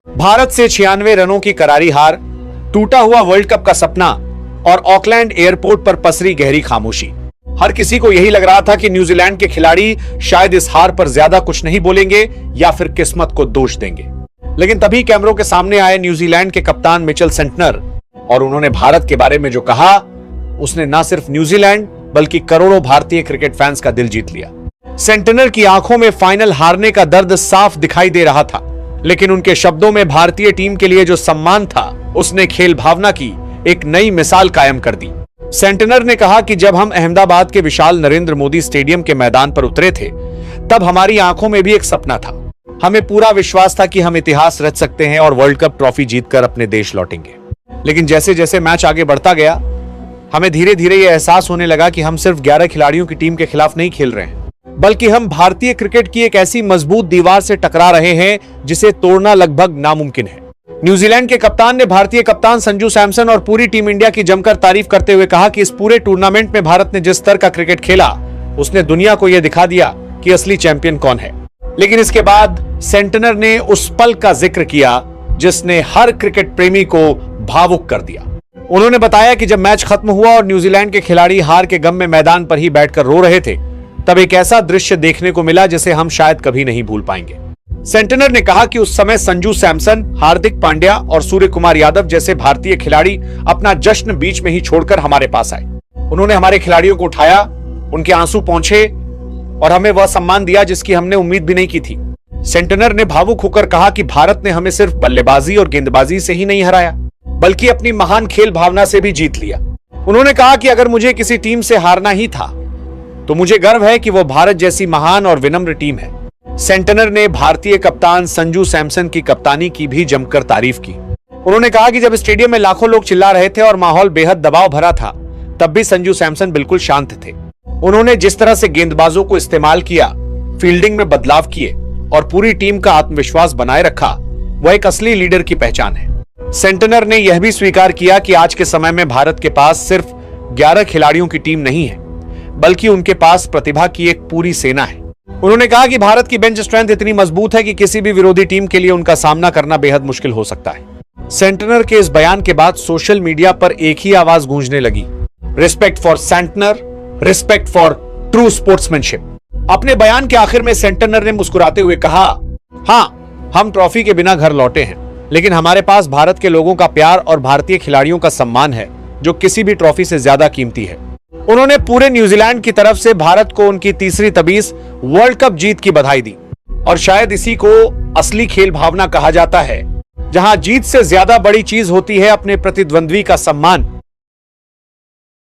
भारत से 96 रनों की करारी हार, टूटा हुआ वर्ल्ड कप का सपना और ऑकलैंड एयरपोर्ट पर पसरी गहरी खामोशी। हर किसी को यही लग रहा था कि न्यूजीलैंड के खिलाड़ी शायद इस हार पर ज्यादा कुछ नहीं बोलेंगे या फिर किस्मत को दोष देंगे। लेकिन तभी कैमरों के सामने आए न्यूजीलैंड के कप्तान मिचेल सेंटनर और उन्होंने भारत के बारे में जो कहा, उसने न सिर्फ न्यूजीलैंड बल्कि करोड़ों भारतीय क्रिकेट फैंस का दिल जीत लिया। सेंटनर की आंखों में फाइनल हारने का दर्द साफ दिखाई दे रहा था, लेकिन उनके शब्दों में भारतीय टीम के लिए जो सम्मान था, उसने खेल भावना की एक नई मिसाल कायम कर दी। सेंटनर ने कहा कि जब हम अहमदाबाद के विशाल नरेंद्र मोदी स्टेडियम के मैदान पर उतरे थे, तब हमारी आंखों में भी एक सपना था। हमें पूरा विश्वास था कि हम इतिहास रच सकते हैं और वर्ल्ड कप ट्रॉफी जीतकर अपने देश लौटेंगे। लेकिन जैसे जैसे मैच आगे बढ़ता गया, हमें धीरे धीरे यह एहसास होने लगा कि हम सिर्फ 11 खिलाड़ियों की टीम के खिलाफ नहीं खेल रहे हैं, बल्कि हम भारतीय क्रिकेट की एक ऐसी मजबूत दीवार से टकरा रहे हैं जिसे तोड़ना लगभग नामुमकिन है। न्यूजीलैंड के कप्तान ने भारतीय कप्तान संजू सैमसन और पूरी टीम इंडिया की जमकर तारीफ करते हुए कहा कि इस पूरे टूर्नामेंट में भारत ने जिस स्तर का क्रिकेट खेला, उसने दुनिया को यह दिखा दिया कि असली चैंपियन कौन है। लेकिन इसके बाद सेंटनर ने उस पल का जिक्र किया जिसने हर क्रिकेट प्रेमी को भावुक कर दिया। उन्होंने बताया कि जब मैच खत्म हुआ और न्यूजीलैंड के खिलाड़ी हार के गम में मैदान पर ही बैठकर रो रहे थे, तब एक ऐसा दृश्य देखने को मिला जिसे हम शायद कभी नहीं भूल पाएंगे। सेंटनर ने कहा कि उस समय संजू सैमसन, हार्दिक पांड्या और सूर्य कुमार यादव जैसे भारतीय खिलाड़ी अपना जश्न बीच में ही छोड़कर हमारे पास आए। उन्होंने हमारे खिलाड़ियों को उठाया, उनके आंसू पोंछे और हमें वह सम्मान दिया जिसकी हमने उम्मीद भी नहीं की थी। सेंटनर ने भावुक होकर कहा कि भारत ने हमें सिर्फ बल्लेबाजी और गेंदबाजी से ही नहीं हराया, बल्कि अपनी महान खेल भावना से भी जीत लिया। उन्होंने कहा कि अगर मुझे किसी टीम से हारना ही था, तो मुझे गर्व है कि वो भारत जैसी महान और विनम्र टीम है। सेंटनर ने भारतीय कप्तान संजू सैमसन की कप्तानी की भी जमकर तारीफ की। उन्होंने कहा कि जब स्टेडियम में लाखों लोग चिल्ला रहे थे और माहौल बेहद दबाव भरा था, तब भी संजू सैमसन बिल्कुल शांत थे। उन्होंने जिस तरह से गेंदबाजों को इस्तेमाल किया, फील्डिंग में बदलाव किए और पूरी टीम का आत्मविश्वास बनाए रखा, वह एक असली लीडर की पहचान है। सेंटनर ने यह भी स्वीकार किया कि आज के समय में भारत के पास सिर्फ 11 खिलाड़ियों की टीम नहीं है, बल्कि उनके पास प्रतिभा की एक पूरी सेना है। उन्होंने कहा कि भारत की बेंच स्ट्रेंथ इतनी मजबूत है कि किसी भी विरोधी टीम के लिए उनका सामना करना बेहद मुश्किल हो सकता है। सेंटनर के इस बयान के बाद सोशल मीडिया पर एक ही आवाज गूंजने लगी, respect for Santner, respect for true sportsmanship. अपने बयान के आखिर में सेंटनर ने मुस्कुराते हुए कहा, हाँ, हम ट्रॉफी के बिना घर लौटे हैं, लेकिन हमारे पास भारत के लोगों का प्यार और भारतीय खिलाड़ियों का सम्मान है, जो किसी भी ट्रॉफी से ज्यादा कीमती है। उन्होंने पूरे न्यूजीलैंड की तरफ से भारत को उनकी तीसरी तबीस वर्ल्ड कप जीत की बधाई दी। और शायद इसी को असली खेल भावना कहा जाता है, जहां जीत से ज्यादा बड़ी चीज होती है अपने प्रतिद्वंद्वी का सम्मान